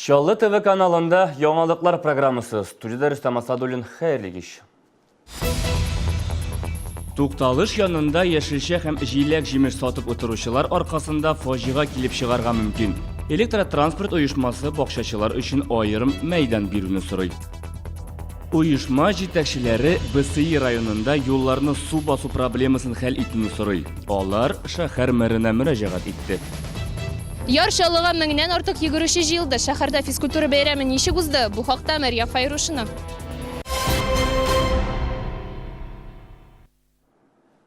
Şallı TV kanalında Yoğunluklar programısı. Stüdyoda Rüstem Asadulin, hayırlı iş. Tuqtalış yanında yeşilçe hem jilek jimir satıp oturuşular arkasında faciğa kilip çıgarga mümkün. Elektrotransport uyuşması bakşaçılar için ayrım meydan birini soruy. Uyuşma jetekçileri BSI rayonunda yollarını su basu problemasını hal etini soruy. Onlar şehir merine müracaat etti. Yarşalığa mingden artık yuguruşu jildi. Şehirde fizkultura beyremi nişi uzdu. Bu hakta Merya Fayruşina.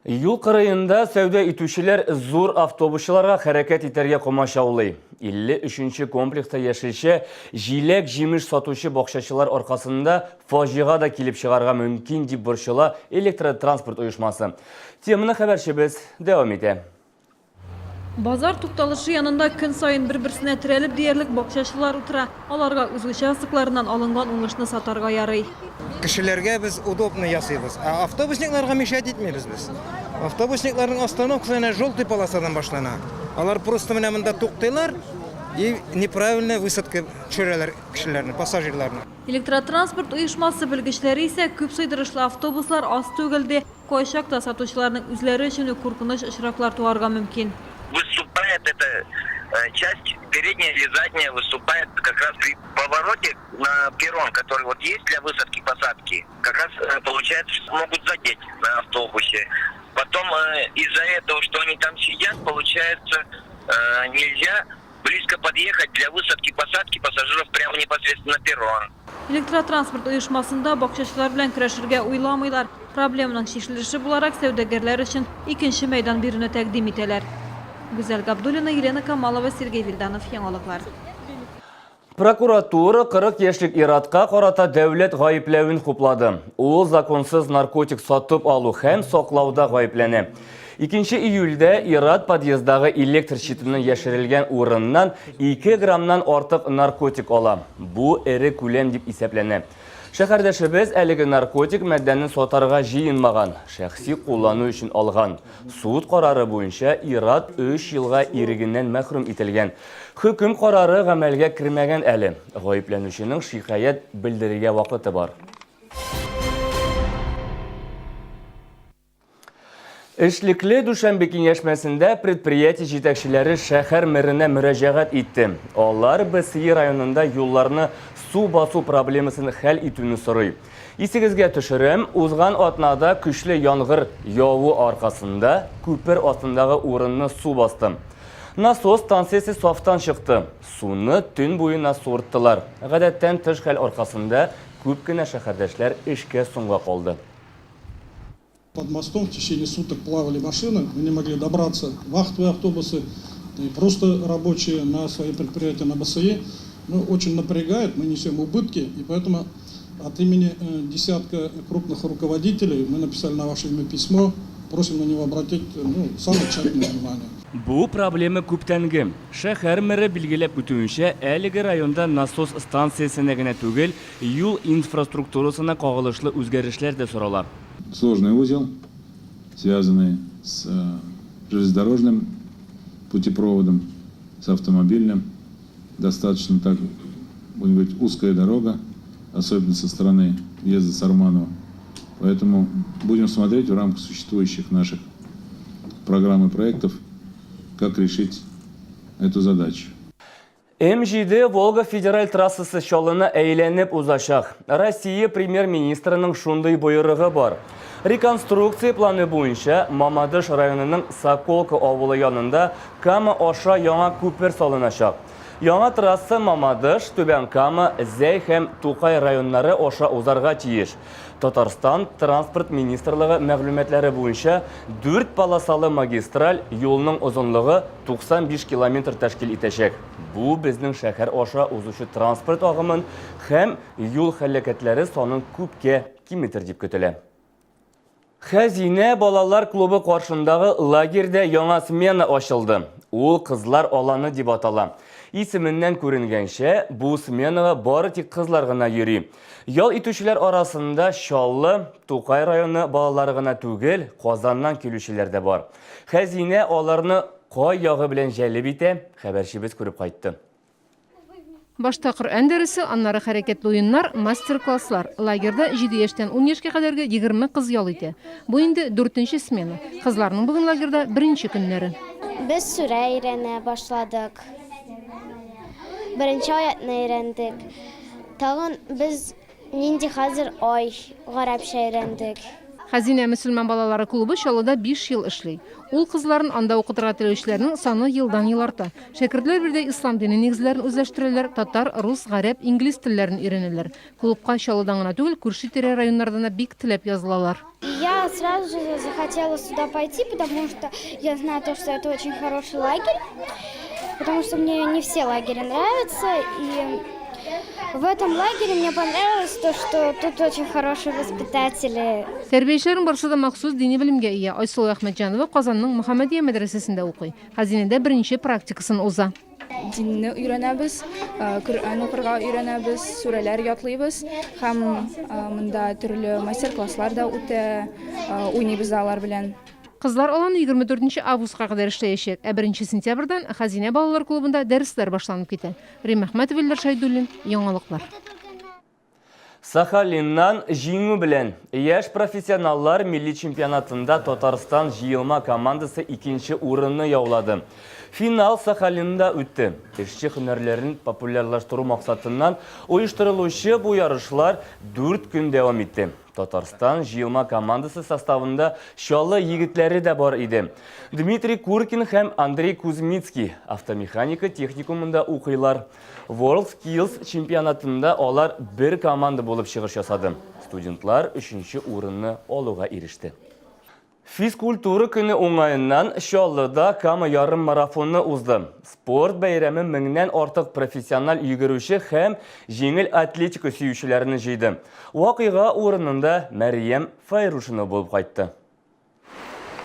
Yol kırıyında sevda etüşüler zor avtobuslara hareket eterge komaşa olay. 53. komplekste yeşilçe jilek jimiş satuşu bakşaçılar arkasında faciğa da kilip çıgarga mümkün dip burşula elektrotransport uyuşması. Temini haberçimiz devam etti. Bazar tuqtalışı yanında gün sayın bir-birsine tirelip diyerlik bakşaçılar utıra. Alarga üzgüşe sıklarından alıngan uңышны satarga yarый. Kişilerge biz удобно ясыйбыз. Автобусникларга мешать etmeymiz biz. Автобусникларның остановкасына желтый полосадан башлана. Алар просто менә монда туктыйлар и неправильно высадка төшерәләр кешеләрне, пассажирларны. Elektrotransport uyuşması bilgiçleri ise küp sıydırışlı avtobuslar az tügildi. Koyşakta satışlarının üzleri için korkunç ışıraklar tuarga mümkün. Выступает эта часть, передняя или задняя, выступает как раз при повороте на перрон, который вот есть для высадки и посадки. Как раз получается, что могут задеть на автобусе. Потом из-за этого, что они там сидят, получается, нельзя близко подъехать для высадки и посадки пассажиров прямо непосредственно на перрон. Elektrotransport uyuşmasında bakşaçılar bilen küreşirge uylamaylar. Probleminin şişilişi bularak sevdegerler için ikinci meydan birini təqdim eteler. Güzel Gabdulina, Елена Камалова, Сергей Вильданов, Яңалыклар. Прокуратура 40 яшьлек иратка карата дәүләт гаепләвен хуплады. Ул законсыз наркотик сатып алу һәм саклауда гаепләнә. 2 июльдә ират подъездагы электр щитының яшерелгән урыннан 2 граммнан артык наркотик ала. Бу эре күләм дип исәпләнә. Шәһәрдәшебез әлеге наркотик мәддәнен сатарга җыенмаган, шәхси куллану өчен алган. Суд карары буенча ират 3 елга ирегеннән мәхрүм ителгән. Хөкем карары гамәлгә кертмәгән әле. Гаепләнүченең шикаят белдерергә вакыты бар. Эшлекле Душанбе киңәшмәсендә предприятие җитәкчеләре шәһәр мэренә мөрәҗәгать итте. Алар BSI районында юлларны су басу проблемасын хәл итүне сорый. Исегезгә төшерәм, узган атнада көчле яңгыр яву аркасында күпер астындагы урынны су басты. Насос станциясе сафтан чыкты. Суны төн буена сурттылар. Гадәттән тыш хәл аркасында күп кенә шәһәрдәшләр эшкә соңга калды. Под мостом в течение суток плавали машины, мы не могли добраться. Вахтовые автобусы и просто рабочие на свои предприятия на БСИ. Очень напрягает, мы несем убытки, и поэтому от имени десятка крупных руководителей мы написали на ваше имя письмо, просим на него обратить самое тщательное внимание. Бу проблема күптәнге. Шәһәр мэре билгеләп үтүенчә, әлеге районда насос станциясенә генә түгел, юл инфраструктурасына кагылышлы үзгәрешләр дә сорала. Сложный узел, связанный с железнодорожным путепроводом, с автомобильным. Достаточно так, будет говорить, узкая дорога, особенно со стороны въезда Сарманова. Поэтому будем смотреть в рамках существующих наших программ и проектов, как решить эту задачу. МЖД Волга федераль трассасы шалына әйләнеп узачак. Россия премьер-министрының шундай бойырығы бар. Реконструкция планы буенча Мамадыш районының Соколка авылы янында Кама аша яңа күпер салыначак. Яңа трасса Мамадыш, Төбән Кама, Зәй һәм Тукай районнары аша узарга тиеш. Татарстан транспорт министрлыгы мәгълүматлары буенча 4 полосалы магистраль юлның озынлыгы 95 километр тәшкил итәчәк. Бу безнең шәһәр аша узучы транспорт агымын һәм юл һәлакәтләре санын күпкә киметер дип көтелә. Хәзинә балалар клубы каршындагы лагерьдә яңа смена ачылды. Ул кызлар аланы дип атала. Исеменнән күренгәнчә, бу сменага бары тик кызлар гына йөри. Ял итүчеләр арасында Шаллы, Тукай районы балалары гына түгел, Казаннан килүчеләр дә бар. Хәзинә аларны кай ягы белән җәлеп итә, хәбәрчебез күреп кайтты. Башта Коръән дәресе, аннары хәрәкәтле уеннар, мастер-класслар. Лагерда 7 яшьтән 10 яшькә кадәрге 20 кыз ял итә. Бу инде 4-нче смена. Кызларның бүген лагерда 1-нче көннәре. Без сүрә өйрәнә башладык. Беренче аятны өйрәндек. Тагын без нинди хәзер ай гарәпчә өйрәндек. Хәзинә мөселман балалары клубы Чаллыда 5 ел эшли. Ул кызларын анда укытырга теләүчеләрнең саны елдан-ел арта. Шәкертләр бердә ислам дине нигезләрен үзләштерәләр, татар, рус, гарәп, инглиз телләрен өйрәнәләр. Клубка Чаллыдан гына түгел, күрше-тирә районнардан да бик теләп язылалар. Я сразу же захотела сюда пойти, потому что я знаю то, что это очень хороший лагерь, потому что мне не все лагеря нравятся, и в этом лагере мне понравилось то, что тут очень хорошие воспитатели. Тәрбиячеләрнең барысы да махсус дини белемгә ия. Айсылу Әхмәтҗанова Казанның Мөхәммәдия мәдрәсәсендә укый. Хәзинәдә 1-нче практикасын уза. Динне өйрәнәбез, Коръән укырга өйрәнәбез, сүрәләр ятлыйбыз һәм монда төрле мастер-класслар да үтә, уйныйбыз алар белән. Кызлар аланы 24 августка кадәр эшләячәк, ә 1 сентябрьдән Хәзинә балалар клубында дәресләр башланып китә. Рим Әхмәтов, Илдар Шайдуллин, Яңалыклар. Сахалиннан җиңү белән яшь профессионаллар милли чемпионатында Татарстан җыелма командасы 2-нче урынны яулады. Финал Сахалинда үтте. Эшче һөнәрләрен популярлаштыру максатыннан оештырылучы бу ярышлар 4 көн дәвам итте. Татарстан җыелма командасы составында Чаллы егетләре дә бар иде. Дмитрий Куркин һәм Андрей Кузьмицкий автомеханика техникумында укыйлар. World Skills чемпионатында алар бер команда булып чыгыш ясады. Студентлар 3-нче урынны алуга иреште. Физкультура көне уңайыннан Чаллыда кама ярым марафонны узды. Спорт бәйрәме 1000-нән артык профессиональ йөгерүче һәм җиңел атлетика сөючеләрен җыйды. Вакыйга урынында Мәрьям Файрушина булып кайтты.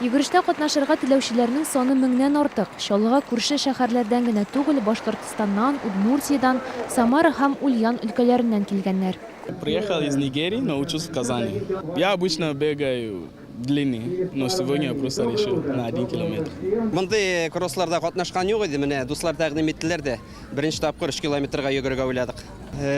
Йөгерештә катнашырга теләүчеләрнең саны 1000-нән артык. Чаллыга күрше шәһәрләрдән генә түгел, Башкортстаннан, Удмуртиядан, Самара һәм Ульян өлкәләреннән килгәннәр. Приехал из Нигерии, но учусь в Казани. Я обычно бегаю длинный, но сегодня просто решил на 1 километр. Мондай кроссларда катнашкан юк иде, менә дуслар тәкъдим иттеләр дә. Беренче тапкыр 3 километрга йөгерергә уйладык.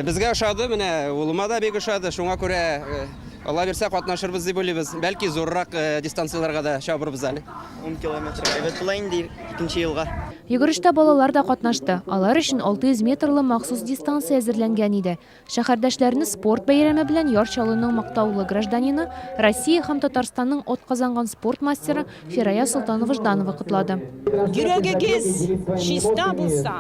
Безгә ошады, менә улыма да бик ошады, шуңа күрә Алла берсә катнашырбыз дип уйлыйбыз. Бәлки зуррак дистанцияларга да чабырбыз әле. 10 километр. Әйбәт була инде 2нче елга. Йөгерештә балалар да катнашты. Алар өчен 600 метрлы махсус дистанция әзерләнгән иде. Шәһәрдәшләрне спорт бәйрәме белән яр Чаллының мактаулы гражданины, Россия һәм Татарстанның атказанган спорт мастеры Фирая Султанова-Жданова котлады. Йөрәгегез чиста булса,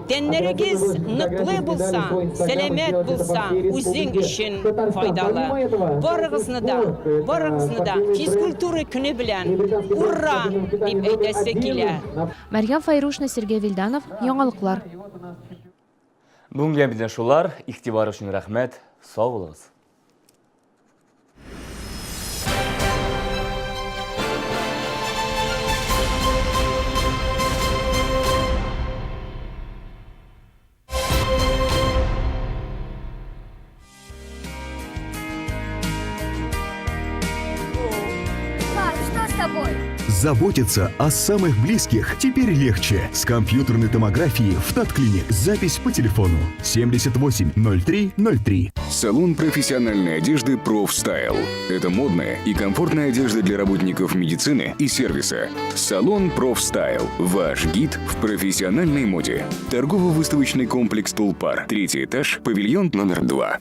тәннәрегез ныклы булса, сәламәт булса, үзең өчен файдалы. Барыгызны да физкультура көне белән ура дип әйтәсе килә. Мәрьям Файрушина, Сергей Вильданов, Яңалыклар. Бүгенге бездә шулар. Игътибар өчен рәхмәт. Сау булыгыз. Заботиться о самых близких теперь легче. С компьютерной томографией в Татклиник. Запись по телефону 78 03 03. Салон профессиональной одежды «Профстайл». Это модная и комфортная одежда для работников медицины и сервиса. Салон «Профстайл». Ваш гид в профессиональной моде. Торгово-выставочный комплекс «Тулпар». 3-й этаж, павильон номер 2.